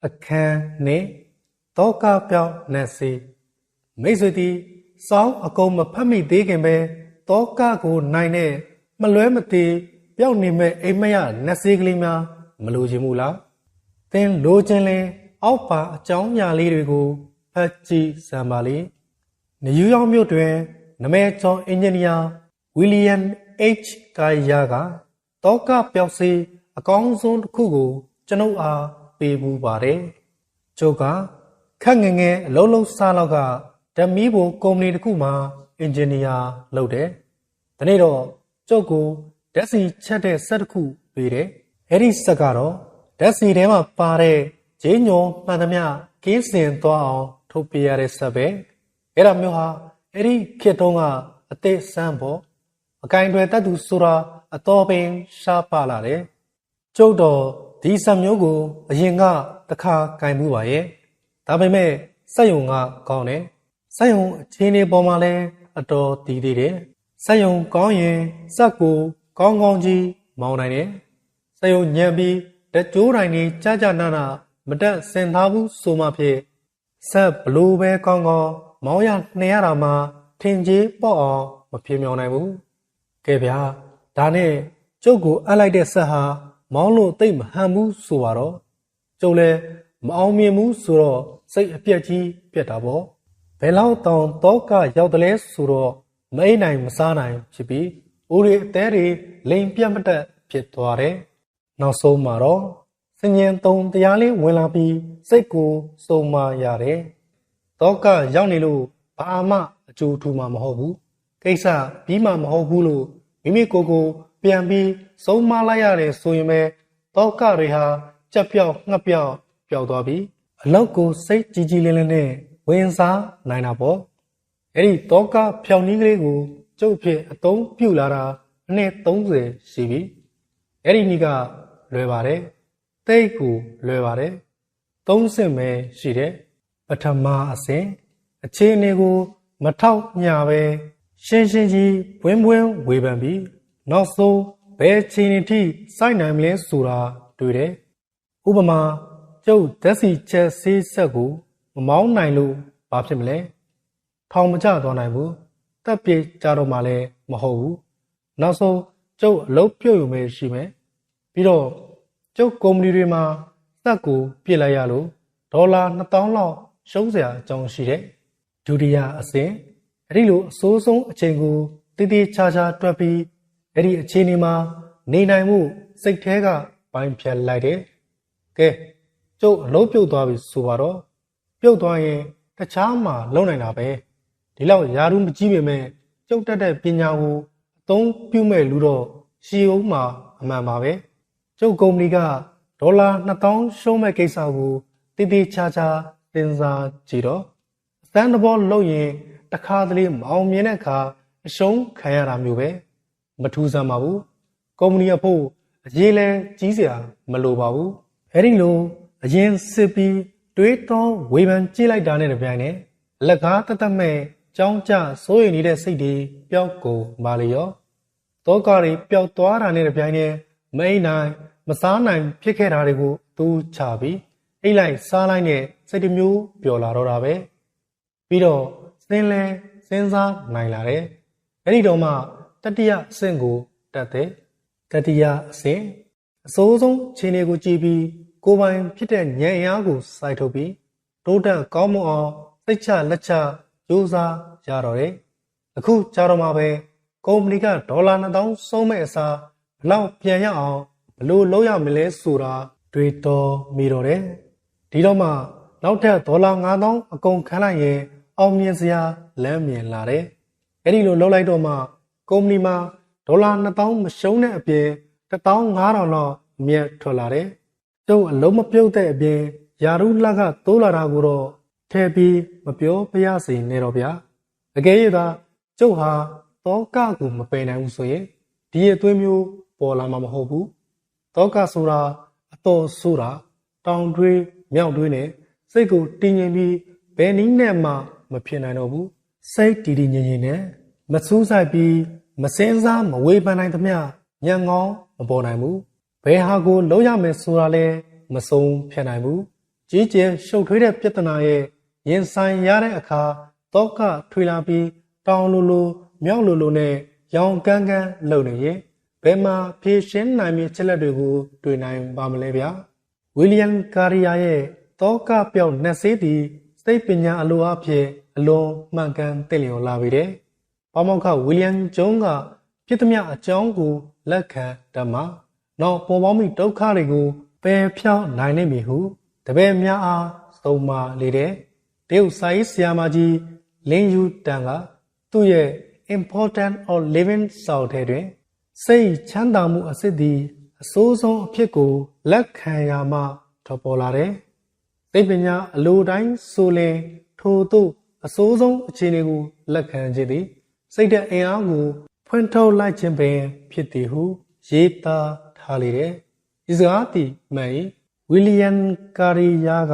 အခန်းနှင့်တောကပြောင်းနတ်စီမိတ်ဆွေသည်စောင်းအကုန်မဖတ်မိသေးခင်ပဲတောကကိုနိုင်တဲ့မလွဲမသွေပျောက်နေမဲ့အိမ်မက်ရနတ်စီကလေးများမလိုချင်ဘူးလားသင်လိုချင်ရင်အောက်ပါအကြောင်းအရာလေးတွေကိုဖတ်ကြည့်စမ်းပါလေနယူးယောက်မြို့တွင်နမဲကျော်အင်ဂျင်နီယာဝီလီယမ် H ကာယာကတောကပျောက်စီအကောင်းဆုံးတစ်ခုကိုကျွန်ုပ်အားပေးမှုပါတယ်ကျုပ်ကခက်ငငယ်အလုံးလုံးစားလောက်ကဓမီးဘူကုမ္ပဏီတစ်ခုမှာအင်ဂျင်နီယာလုပ်တယ်ဒီနေ့တော့ကျုပ်ကိုဓာတ်ဆီချက်တဲ့ဆက်တစ်ခုပေးတယ်အဲ့ဒီဆက်ကတော့ဓာတ်ဆီထဲမှာပါတဲ့ဂျင်းညောမှန်သမျှကင်းစင်သွားအောင်ထုတ်ပြရတဲ့ဆက်ပဲအဲ့ဒါမျိုးဟာအဲ့ဒီခေတ်တုန်းကအသေးစမ်းဖို့အကင်တွေတတ်သူဆိုတာအတော်ပင်ရှားပါလာတယ်ကျုပ်တော့ဒီဆက်မျိုးကိုအရင်ကတစ်ခါကင်မှုပါရဲ့ဒါပေမဲ့စက်ယုံကကောင်းတယ်စက်ယုံအခြေအနေပေါ်မှာလည်းအတော်တည်သေးတယ်စက်ယုံကောင်းရင်စက်ကိုကောင်းကောင်းကြီးမောင်းနိုင်တယ်စက်ယုံညံပြီးတကြိုးတိုင်းကြီးကြာကြာနာနာမတက်စင်ထားဘူးဆိုမှဖြစ်ဆက်ဘလို့ပဲကောင်းကောင်းမောင်းရနှင်ရတာမှထင်ကြီးပေါ့အောင်မပြေမြောင်နိုင်ဘူးကဲဗျာဒါနဲ့ကျုပ်ကိုအပ်လိုက်တဲ့ဆက်ဟာမောင်းလို့တိတ်မဟန်ဘူးဆိုတော့ကျုပ်လည်းမအောင်မြင်ဘူးဆိုတော့စိတ်အပြက်ကြီးပြက်တာပေါ့ဘယ်လောက်တောင်တောကရောက်တယ်လဲဆိုတော့မအိနိုင်မစားနိုင်ဖြစ်ပြီးဦးရီအသေးတွေလိမ်ပြတ်မတက်ဖြစ်သွားတယ်နောက်ဆုံးမှာတော့စဉ္ဉင်သုံးတရားလေးဝင်လာပြီးစိတ်ကိုစုံမရတယ်တောကရောက်နေလို့ဘာမှအကျိုးထူမှာမဟုတ်ဘူးကိစ္စပြီးမှမဟုတ်ဘူးလို့မိမိကိုယ်ကိုပြန်ပြီးစုံမလိုက်ရတယ်ဆိုရင်ပဲတောကတွေဟာကြက်ပြောက်ငှက်ပြောက်ပျောက်သွားပြီးအလောက်ကိုစိတ်ကြီးကြီးလင်းလင်းနဲ့ဝင်စားနိုင်တာပေါ့အဲ့ဒီတောကဖြောင်နည်းကလေးကိုကျုပ်ဖြစ်အသုံးပြုလာတာအနှစ်30ရှိပြီအဲ့ဒီနည်းကလွယ်ပါတယ်တိတ်ကိုလွယ်ပါတယ်3ဆင့်ပဲရှိတယ်ပထမအဆင့်အခြေအနေကိုမထောက်ညပဲရှင်းရှင်းကြီးဝင်းဝေဖန်ပြီးနောက်ဆုံးဘယ်အခြေအနေထိစိုက်နိုင်မလဲဆိုတာတွေ့တယ်ဥပမာကျုပ်ဓာတ်ဆီချက်ဆေးဆက်ကိုမမောင်းနိုင်လို့ဘာဖြစ်မလဲထောင်မကျသွားနိုင်ဘူးတက်ပြေကြတော့မှလည်းမဟုတ်ဘူးနောက်ဆုံးကျုပ်အလုပ်ပြုတ်ရုံပဲရှိမယ်ပြီးတော့ကျုပ်ကုမ္ပဏီတွေမှာစက်ကိုပြစ်လိုက်ရလို့ဒေါ်လာ2000လောက်ရှုံးစရာအကြောင်းရှိတယ်ဒုတိယအဆင့်အဲ့ဒီလိုအဆိုးဆုံးအချိန်ကိုတည်တည်ချာချာတွက်ပြီးအဲ့ဒီအခြေအနေမှာနေနိုင်မှုစိတ်แท้ကပိုင်းဖြတ်လိုက်တယ်ကဲကျုပ်အလုံးပြုတ်သွားပြီဆိုပါတော့ပြုတ်သွားရင်တခြားမှာလုံနိုင်တာပဲဒီလောက်ယာရုမကြီးပေမဲ့ကျုပ်တတ်တဲ့ပညာကိုအသုံးပြုမဲ့လူတော့ရှီအောင်မှာအမှန်ပါပဲကျုပ်ကုမ္ပဏီကဒေါ်လာ2000ရှုံးမဲ့ကိစ္စကိုတည်တည်ချာချာစဉ်းစားကြည့်တော့အစမ်းတဘောလုပ်ရင်တခါတလေမအောင်မြင်တဲ့အခါအရှုံးခံရတာမျိုးပဲမထူးဆန်းပါဘူးကုမ္ပဏီအဖို့အရေးလဲကြီးစရာမလိုပါဘူးအဲ့ဒီလိုအရင်စစ်ပြီးတွေးတောဝေဖန်ကြည့်လိုက်တာနဲ့တပြိုင်နက်လက်ကားတသက်မဲ့ကြောင်းကြစိုးရိမ်နေတဲ့စိတ်တွေပျောက်ကုန်ပါလေရောတောကတွေပျောက်သွားတာနဲ့တပြိုင်နက်မအိမ်နိုင်မစားနိုင်ဖြစ်ခဲ့တာတွေကိုသူချပြီးအိတ်လိုက်စားလိုက်နဲ့စိတ်တစ်မျိုးပျော်လာတော့တာပဲပြီးတော့စဉ်းစားနိုင်လာတယ်အဲ့ဒီတော့မှတတိယအဆင့်ကိုတက်တယ်တတိယအဆင့်အစိုးဆုံးခြေနေကိုကြည့်ပြီးကိုယ်ပိုင်ဖြစ်တဲ့ဉာဏ်အင်အားကိုစိုက်ထုတ်ပြီးတိုးတက်ကောင်းမွန်အောင်စိတ်ချလက်ချကြိုးစားရတော့တယ်အခုကြာတော့မှပဲကုမ္ပဏီကဒေါ်လာ2000ဆုံးမဲ့အစားဘလောက်ပြန်ရအောင်ဘလို့လုပ်ရမလဲဆိုတာတွေးတော်မိတော့တယ်ဒီတော့မှနောက်ထပ်ဒေါ်လာ9000အကုန်ခံလိုက်ရင်အောင်မြင်စရာလမ်းမြင်လာတယ်အဲ့ဒီလိုလုပ်လိုက်တော့မှကုမ္ပဏီမှာဒေါ်လာ2000မရှုံးတဲ့အပြင်15000လောက်အမြတ်ထွက်လာတယ်ကျုပ်အလုံးမပြုတ်တဲ့အပြင်ယာရုလကတိုးလာတာကိုတော့ထည့်ပြီးမပြောပြရစေနဲ့တော့ဗျာအကယ်၍သာကျုပ်ဟာတောကကိုမပယ်နိုင်ဘူးဆိုရင်ဒီအသွေးမျိုးပေါ်လာမှာမဟုတ်ဘူးတောကဆိုတာအတော်ဆိုတာတောင်တွေးမြောက်တွေးနဲ့စိတ်ကိုတည်ငြိမ်ပြီးဘယ်နည်းနဲ့မှမဖြစ်နိုင်တော့ဘူးစိတ်တည်တည်ငြိမ်ငြိမ်နဲ့မစူးစိုက်ပြီးမစင်းစားမဝေဖန်နိုင်သမျှညံငေါမပေါ်နိုင်ဘူးဘယ်ဟာကိုလုံးရမယ်ဆိုတာလဲမဆုံးဖြတ်နိုင်ဘူး ကြီးကျယ်ရှုပ်ထွေးတဲ့ပြဿနာရဲ့ရင်ဆိုင်ရတဲ့အခါတောကထွေလာပြီးတောင်လိုလိုမြောက်လိုလိုနဲ့ရောင်ကန်းကန်းလှုပ်နေရင်ဘယ်မှာဖြည့်ရှင်းနိုင်မည့်ချက်လက်တွေကိုတွေ့နိုင်ပါမလဲဗျာဝီလီယမ်ကာရီယာရဲ့တောကပြောက်နှက်ဆေးသည်စိတ်ပညာအလိုအဖြစ်အလွန်မှန်ကန်သိလျော်လာပြီတဲ့ပါမောက္ခဝီလီယမ်ဂျုံးကဖြစ်သမျှအကြောင်းကိုလက်ခံတတ်မှာနောက်ပေါ်ပေါင်းမိဒုက္ခတွေကိုပယ်ဖြောင်းနိုင်နိုင်ပြီဟုတပည့်များအားသုံးမလေတဲ့တရုတ်စာရေးဆရာမကြီးလင်းယူတန်ကသူ့ရဲ့ Important of Living စာအုပ်ထဲတွင်စိတ်ချမ်းသာမှုအစစ်သည်အဆိုးဆုံးအဖြစ်ကိုလက်ခံရမှထွက်ပေါ်လာတဲ့သိပညာအလိုတိုင်းဆိုလင်ထို့သို့အဆိုးဆုံးအခြေအနေကိုလက်ခံခြင်းသည်စိတ်ဓာတ်အင်အားကိုဖွင့်ထုတ်လိုက်ခြင်းပင်ဖြစ်သည်ဟုရေးသားထားလေတဲ့ဒီစကားသည်မှန်၏ဝီလီယမ်ကာရီယာက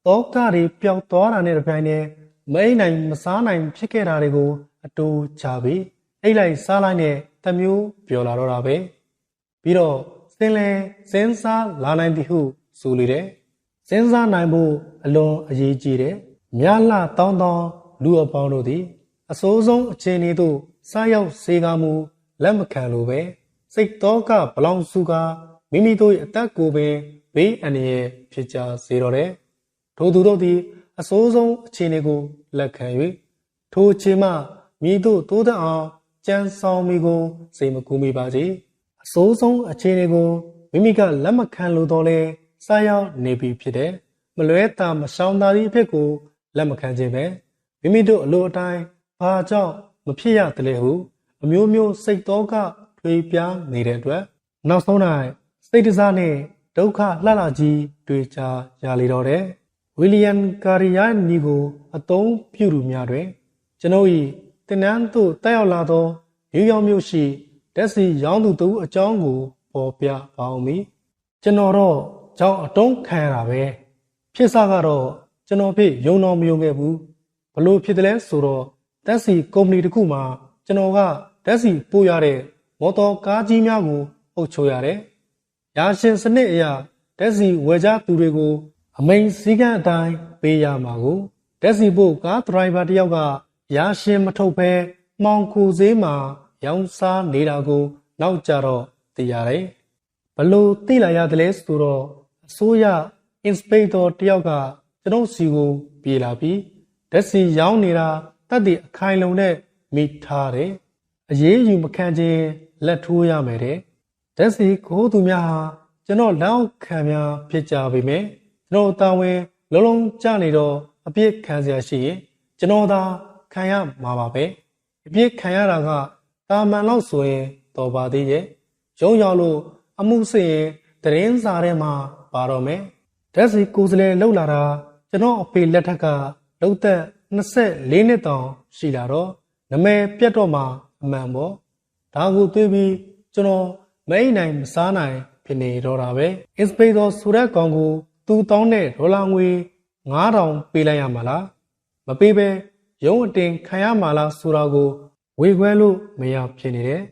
တောကတွေပျောက်သွားတာနဲ့တပြိုင်တည်းမအိမ်နိုင်မစားနိုင်ဖြစ်ခဲ့တာတွေကိုအတူချပြီးအိတ်လိုက်စားလိုက်နဲ့တမျိုးပြောလာတော့တာပဲပြီးတော့စင်လဲစဉ်းစားလာနိုင်သည်ဟုဆိုလေတဲ့စဉ်းစားနိုင်ဖို့အလွန်အရေးကြီးတယ်မြလှတောင်းတောင်းလူအပေါင်းတို့သည်အစိုးဆုံးအခြေအနေသို့စားရောက်စေကားမူလက်မခံလိုပဲစိတ်တော်ကဘလောင်စုကာမိမိတို့၏အသက်ကိုပင်ဘေးအန္တရာယ်ဖြစ်ကြစေတော့တယ်ထိုသူတို့သည်အစိုးဆုံးအခြေအနေကိုလက်ခံ၍ထိုအခြေမှမိတို့တိုးတက်အောင်ကြံဆောင်မိကိုစိတ်မကူမိပါစေအစိုးဆုံးအခြေအနေကိုမိမိကလက်မခံလိုတော့လဲစားရောက်နေပြီဖြစ်တဲ့မလွဲတာမရှောင်သာသည့်အဖြစ်ကိုလက်မခံခြင်းပဲမိမိတို့အလိုအတိုင်းဘာကြောင့်မဖြစ်ရသလဲဟုအမျိုးမျိုးစိတ်တော်ကထွေးပြားနေတဲ့အတွက်နောက်ဆုံး၌စိတ်တစားနဲ့ဒုက္ခလှလှကြီးတွေ့ကြရလေတော့တယ်ဝီလီယမ်ကာရီယာနီကိုအသုံးပြုသူများတွင်ကျွန်ုပ်၏တင်နန်းသို့တက်ရောက်လာသောနယူးယောက်မြို့ရှိဓာတ်ဆီရောင်းသူတို့အကြောင်းကိုပေါ်ပြပါအောင်မည်ကျွန်တော်တော့ကြောင်းအတုံးခံရတာပဲဖြစ်စားကတော့ကျွန်တော်ဖြစ်ယုံတော်မယုံခဲ့ဘူးဘလို့ဖြစ်တယ်လဲဆိုတော့ဓာတ်ဆီကုမ္ပဏီတစ်ခုမှာကျွန်တော်ကဓာတ်ဆီပို့ရတဲ့မော်တော်ကားကြီးများကိုအုပ်ချုပ်ရတယ်ရာရှင်စနစ်အရာဓာတ်ဆီဝယ်ကြသူတွေကိုအမိန်စည်းကမ်းအတိုင်းပေးရမှာကိုဓာတ်ဆီပို့ကားဒရိုင်ဘာတယောက်ကရာရှင်မထုတ်ဘဲမှောင်ခိုဈေးမှာရောင်းစားနေတာကိုနောက်ကြတော့သိရတယ်ဘလို့သိလာရတယ်လဲဆိုတော့အစိုးရအင်စပိက္တော်တယောက်ကကျွန်တော်စီကိုပြေးလာပြီးဓာတ်ဆီရောင်းနေတာတတ်တဲ့အခိုင်လုံနဲ့မိထားတယ်အရေးယူမခံခြင်းလက်ထိုးရမယ်တဲ့ဓာတ်ဆီကိုသူများဟာကျွန်တော်လက်အောက်ခံများဖြစ်ကြပေမဲ့ကျွန်တော်တာဝန်လုံးလုံးကျနေတော့အပြစ်ခံစရာရှိရင်ကျွန်တော်သာခံရမှာပါပဲအပြစ်ခံရတာကတာမန်လောက်ဆိုရင်တော်ပါသေးရဲ့ရုံးရောက်လို့အမှုစစ်ရင်တရင်စာထဲမှာပါတော့မယ်ဓာတ်ဆီကိုယ်စလဲလှုပ်လာတာကျွန်တော်အဖေလက်ထက်ကလှုပ်သက်24နှစ်တောင်ရှိလာတော့နမဲပြတ်တော့မှအမှန်ပေါ့ဒါကိုတွေးပြီးကျွန်တော်မအိမ်နိုင်မစားနိုင်ဖြစ်နေတော့တာပဲအင်စပိက္တော်ဆိုတဲ့ကောင်ကိုသူတောင်းတဲ့ဒေါ်လာငွေ9000ပေးလိုက်ရမှာလားမပေးပဲရုံးအတင်ခံရမှာလားဆိုတာကိုဝေခွဲလို့မရဖြစ်နေတယ်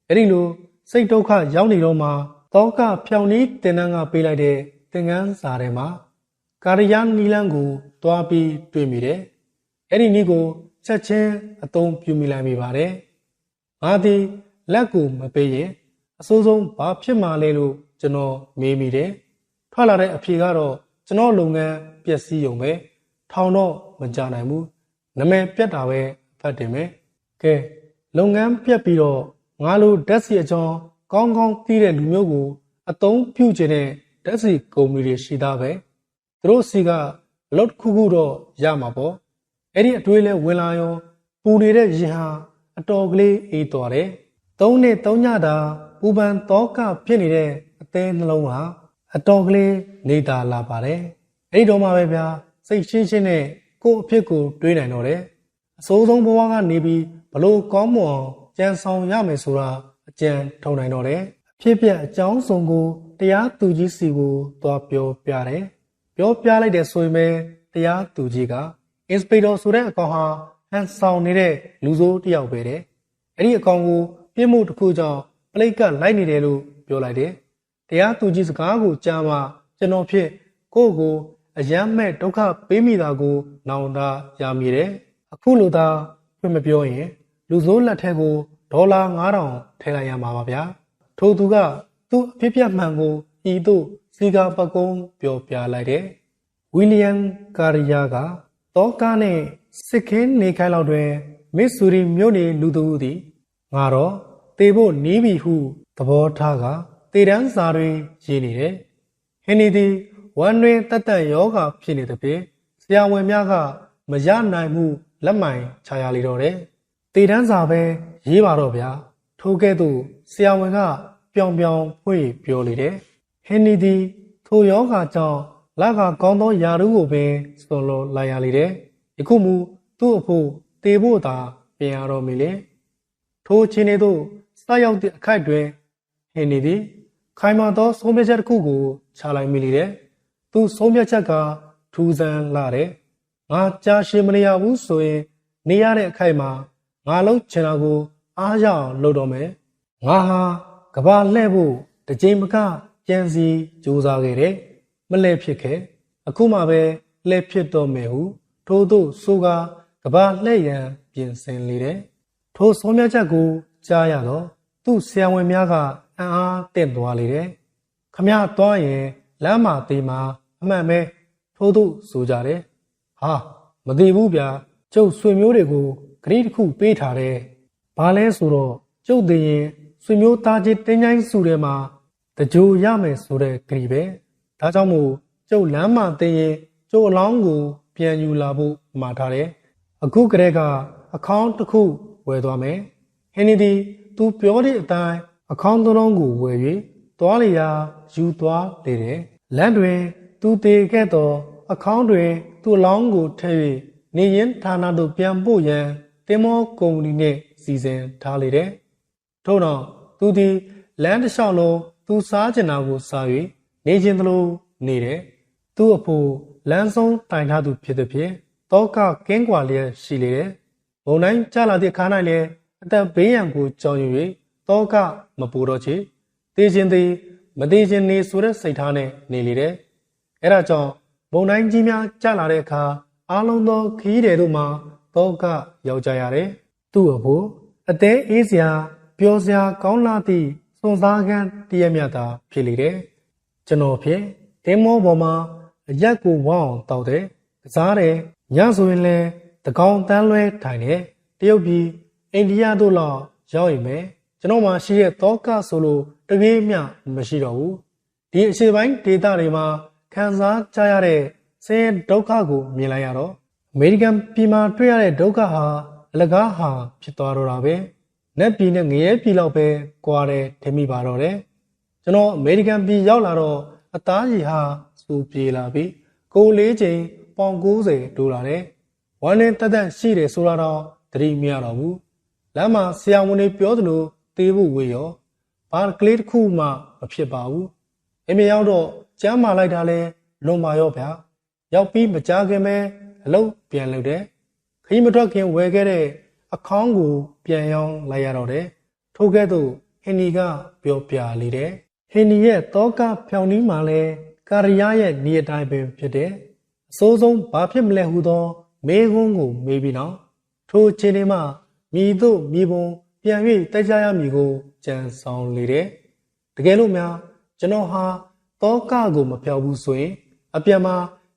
အဲ့ဒီလိုစိတ်ဒုက္ခရောက်နေတော့မှတောကဖြောင်နီးတင်နန်းကပေးလိုက်တဲ့သင်္ကန်းစာထဲမှာကာရီယာနီလန်းကိုတွားပြီးတွေ့မိတယ်အဲ့ဒီနည်းကိုချက်ချင်းအသုံးပြုမိလိုက်မိပါတယ်ငါသည်လက်ကိုမပေးရင်အဆိုးဆုံးဘာဖြစ်မှာလဲလို့ကျွန်တော်မေးမိတယ်ထွက်လာတဲ့အဖြေကတော့ကျွန်တော်လုပ်ငန်းပျက်စီးရုံပဲထောင်တော့မကြနိုင်ဘူးနမဲပြတ်တာပဲဖတ်တယ်မယ်ကဲလုပ်ငန်းပြတ်ပြီးတော့ငါလိုဓာတ်ဆီအကြောင်းကောင်းကောင်းသိတဲ့လူမျိုးကိုအသုံးပြုခြင်းနဲ့ဓာတ်ဆီကုမ္ပဏီတွေရှိသားပဲသူတို့စီကအလုပ်တစ်ခုခုတော့ရမှာပေါ့အဲ့ဒီအတွေးလဲဝင်လာရောပူနေတဲ့ရင်ဟာအတော်ကလေးအေးသွားတယ်3 နှစ် 3 ညတာပူပန်တောကဖြစ်နေတဲ့အသေးနှလုံးဟာအတော်ကလေးနေတာလာပါတယ်အဲ့ဒီတော့မှပဲဗျာစိတ်ရှင်းရှင်းနဲ့ကိုယ့်အဖြစ်ကိုတွေးနိုင်တော့တယ်အစိုးဆုံးဘဝကနေပြီးဘလို့ကောင်းမွန်ကြံဆောင်ရမယ်ဆိုတာအကြံထုံနိုင်တော့တယ်အဖြစ်ပြအကြောင်းစုံကိုတရားသူကြီးစီကိုသွားပြောပြတယ်ပြောပြလိုက်တဲ့ဆိုရင်ပဲတရားသူကြီးကအင်စပိက္တော်ဆိုတဲ့အကောင်ဟာဟန်ဆောင်နေတဲ့လူဆိုးတယောက်ပဲတဲ့အဲ့ဒီအကောင်ကိုပြစ်မှုတစ်ခုကြောင့်ပလိတ်ကလိုက်နေတယ်လို့ပြောလိုက်တယ်တရားသူကြီးစကားကိုကြားမှကျွန်တော်ဖြစ်ကိုယ့်ကို အယမ်းမဲ့ဒုက္ခပေးမိတာကိုနောင်တရမိတယ်အခုလိုသာပြမပြောရင်လူဆိုးလက်ထက်ကိုဒေါ်လာ9000ထည့်လိုက်ရမှာပါဗျာထိုသူကသူ့အဖြစ်ပြမှန်ကိုဤသို့စီကာပကုံးပြောပြလိုက်တယ်ဝီလီယံကာရီယာကတောကားနဲ့စစ်ခင်းနေခိုင်းလောက်တွင်မစ်ဆူရီမြို့နေလူသူသည်ငါတော့တေဖို့နီးပြီဟုသဘောထားကတေတန်းစာတွင်ရေးနေတယ်ဟင်နီသည်ဝမ်းတွင်တတ်ယောဂဖြစ်နေသဖြင့်ဆရာဝန်များကမရနိုင်မှုလက်မှန်ချရလေတော့တယ်တေတန်းစာပဲရေးပါတော့ဗျာထိုကဲ့သို့ဆရာဝန်ကပြောင်ဖွင့်ပြောလေတယ်ဟင်နီသည်ထိုယောဂကြောင့်လကကောင်းသောယာရုကိုပင်စွန့်လွတ်လိုက်ရလေတယ်ယခုမူသူ့အဖို့တေဖို့သာပြင်ရတော့မီလေထိုအချိန်သို့စရောက်သည့်အခိုက်တွင်ဟင်နီသည်ခိုင်မာသောဆုံးဖြတ်ချက်တစ်ခုကိုချလိုက်မိလေတယ်သူဆုံးဖြတ်ချက်ကထူးဆန်းလာတယ်ငါကြာရှည်မနေရဘူးဆိုရင်နေရတဲ့အခိုက်မှာငါလုံးချင်တာကိုအားရအောင်လုပ်တော့မယ်ငါဟာကဘာလှဲ့ဖို့တစ်ချိန်မကကြံစီကြိုးစားခဲ့တယ်မလှဲ့ဖြစ်ခဲ့အခုမှပဲလှဲ့ဖြစ်တော့မယ်ဟုထို့သို့ဆိုကာကဘာလှဲ့ရန်ပြင်ဆင်လေတယ်ထိုဆုံးဖြတ်ချက်ကိုကြားရတော့သူ့ဆရာဝန်များကအံ့အားသင့်သွားလေတယ်ခမသွားရင်လမ်းမှာတေးမှာအမှန်ပဲထို့သို့ဆိုကြတယ်ဟာမသိဘူးဗျာကျုပ်ဆွေမျိုးတွေကိုဂရိတစ်ခုပေးထားတယ်ဘာလဲဆိုတော့ကျုပ်သိရင်ဆွေမျိုးသားချင်းတင်းချိုင်းစုထဲမှာတကြိုရမယ်ဆိုတဲ့ဂရိပဲဒါကြောင့်မို့ကျုပ်လမ်းမှာတေးရင်ကျုပ်အလောင်းကိုပြန်ယူလာဖို့မှာထားတယ်အခုကတည်းကအကောင့်တစ်ခုဝယ်သွားမယ်ဟင်နီဒီသူပြောတဲ့အတိုင်းအကောင့်တစ်လုံးကိုဝယ်၍သွားလျာယူသွားလေတယ်လမ်းတွင်သူတည်ခဲ့သောအကောင့်တွင်သူ့အလောင်းကိုထည့်၍နေရင်ဌာနသို့ပြန်ပို့ရန်တင်မောကုမ္ပဏီနှင့်စီစဉ်ထားလေတယ်ထို့တော့သူသည်လမ်းတစ်လျှောက်လုံးသူစားကျင်တာကိုစား၍နေခြင်းသလိုနေတယ်သူ့အဖို့လမ်းဆုံးတိုင်ထားသူဖြစ်သည်ဖြင့်တောကကင်းကွာလျက်ရှိလေတယ်ဘုံတိုင်းကြလာသည့်အခါ၌လည်းအသက်ဘေးရန်ကိုကြောက်ရွံ့၍တောကမပူတော့ချေတေးခြင်းသည်မသေးခြင်းနေဆိုတဲ့စိတ်ထားနဲ့နေလေတယ်အဲဒါကြောင့်ဘုံတိုင်းကြီးများကြလာတဲ့အခါအားလုံးသောခီးတယ်တို့မှာတောကရောက်ကြရတယ်သူ့အဖို့အသေးအေးစရာပျော်စရာကောင်းလာသည့်စွန်စားခန်းတည့်ရမြတာဖြစ်လေတယ်ကျွန်တော်ဖြင့်တင်းမောပေါ်မှာအရက်ကိုဝအောင်တောက်တယ်ကစားတယ်ညဆိုရင်လည်းတကောင်တန်းလွဲထိုင်တယ်တရုတ်ပြည်အိန္ဒိယတို့လောက်ရောက်ရင်ပဲကျွန်တော်မှရှိတဲ့တောကဆိုလို့တပြေးမျှမရှိတော့ဘူးဒီအရှိပိုင်းဒေသတွေမှာခံစားကြရတဲ့ဆင်းရဲဒုက္ခကိုမြင်လိုက်ရတော့အမေရိကန်ပြည်မှာတွေ့ရတဲ့ဒုက္ခဟာအလကားဟာဖြစ်သွားတော့တာပဲနက်ပြည်နဲ့ငရဲပြည်လောက်ပဲကွာတယ်ထင်မိပါတော့တယ်ကျွန်တော်အမေရိကန်ပြည်ရောက်လာတော့အသားကြီးဟာစူပြေလာပြီးကိုလေးချိန်ပေါင်90တိုးလာတယ်ဝမ်းနဲ့တက်ရှိတယ်ဆိုတော့သတိမရတော့ဘူးလမ်းမှာဆရာဝန်တွေပြောသလိုတေးဖို့ဝေးရောဘာကလေးတစ်ခုမှမဖြစ်ပါဘူးအမေရောက်တော့ကျမ်းမာလိုက်တာလဲလွန်ပါရောဗျာရောက်ပြီးမကြခင်ပဲအလုပ်ပြန်လုပ်တယ်ခရီးမထွက်ခင်ဝယ်ခဲ့တဲ့အခေါင်းကိုပြန်ရောင်းလိုက်ရတော့တယ်ထို့ကဲ့သို့ဟင်နီကပြောပြလေတယ်ဟင်နီရဲ့တောကဖြောင်နီးမှာလဲကာရီယာရဲ့နေအတိုင်းပင်ဖြစ်တယ်အစိုးဆုံးဘာဖြစ်မလဲဟူသောမေးခွန်းကိုမေးပြီးနောက်ထိုအချိန်လေးမှမြည်သို့မြည်ပုံပြန်၍တိုက်ကြရမည်ကိုကြံဆောင်လေတယ်တကယ်လို့များကျွန်တော်ဟာတောကကိုမဖျောက်ဘူးဆိုရင်အပြန်မှာ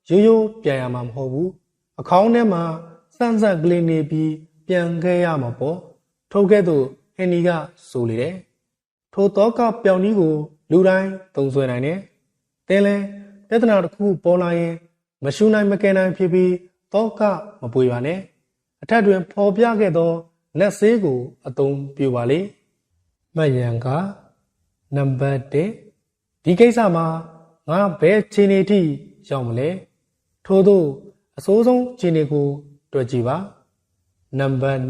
ရိုးရိုးပြန်ရမှာမဟုတ်ဘူးအခေါင်းထဲမှာစန့်စန့်ကလေးနေပြီးပြန်ခဲ့ရမှာပေါ့ထို့ကဲ့သို့ဟင်နီကဆိုလေတယ်ထိုတောကပြောင်ကြီးကိုလူတိုင်းသုံးဆွဲနိုင်တယ်တင်းလဲပြဿနာတစ်ခုပေါ်လာရင်မရှူနိုင်မကယ်နိုင်ဖြစ်ပြီးတောကမပွေပါနဲ့အထက်တွင်ဖော်ပြခဲ့သောလက်ဆေးကိုအသုံးပြုပါလေမှတ်ရန်ကနံပါတ်1ဒီကိစ္စမှာငါဘယ်ခြေနေထိရောက်မလဲထို့သောအစိုးဆုံးခြေနေကိုတွေ့ကြည့်ပါနံပါတ်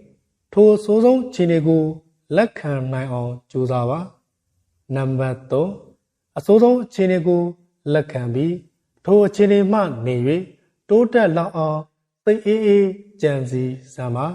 2ထိုအစိုးဆုံးခြေနေကိုလက်ခံနိုင်အောင်ကြိုးစားပါနံပါတ်3အစိုးဆုံးခြေနေကိုလက်ခံပြီးထိုအခြေအနေမှနေ၍တိုးတက်လောက်အောင်သိအေးအေးကြံစည်စမ်းပါ